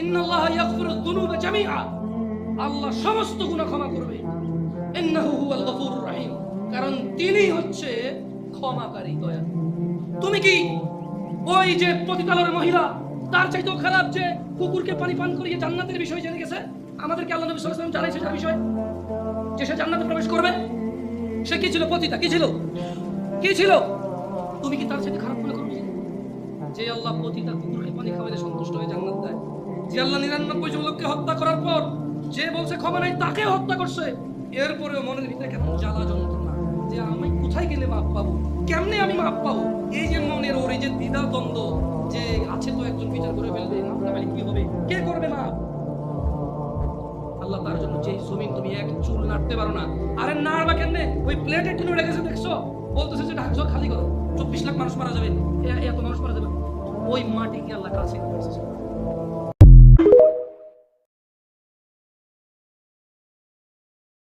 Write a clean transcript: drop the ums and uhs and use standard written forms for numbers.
ইন্নাল্লাহা ইয়াগফিরুয যুনুবা জামিআ, আল্লাহ সমস্ত গুনাহ ক্ষমা করবে। ইন্নাহু হুয়াল গফুরুর রহিম, কারণ তিনি হচ্ছে ক্ষমাকারী, দয়া। তুমি কি ওই যে পতিতালয়ের মহিলা তার চাইতেও খারাপ যে কুকুরকে পানি পান করিয়ে জান্নাতের বিষয় জেনে গেছে? আমাদেরকে আল্লাহ নবী সাল্লাল্লাহু আলাইহি ওয়াসাল্লাম জানাইছে তার বিষয় যে সে জান্নাতে প্রবেশ করবে। সে কি ছিল? পতিতা। কি ছিল? কি ছিল? তুমি কি তার চাইতে খারাপ মনে করবে? যে আল্লাহ পতিতা কুকুরকে পানি খাওয়াইলে সন্তুষ্ট হয়ে জান্নাত দেয়, যে আল্লাহ 99 জন লোককে হত্যা করার পর যে বলছে ক্ষমা নাই তাকে হত্যা করছে, এরপরেও মনের ভিতরে কেমন জ্বালা যন্ত্রণা যে আমি কোথায় গেলে মাপ পাবো, কেমনে আমি মাপ পাবো, এই যে মনের ওর এই যে দ্বিধা দ্বন্দ্ব যে আছে, তো একজন বিচার করে ফেলবে, মাপ না পেলে কি হবে, কে করবে মাপ? আল্লাহ তার জন্য যে জমিন তুমি এক চুল নাড়তে পারো না, আরে নাড়বা কেমনে? ওই প্লেটে টিনে উঠে গেছে দেখছো, বলতেছে যে ঢাকছো খালি করো, 24 লাখ মানুষ মারা যাবে, এত মানুষ মারা যাবে, ওই মাটি কি আল্লাহ কাছে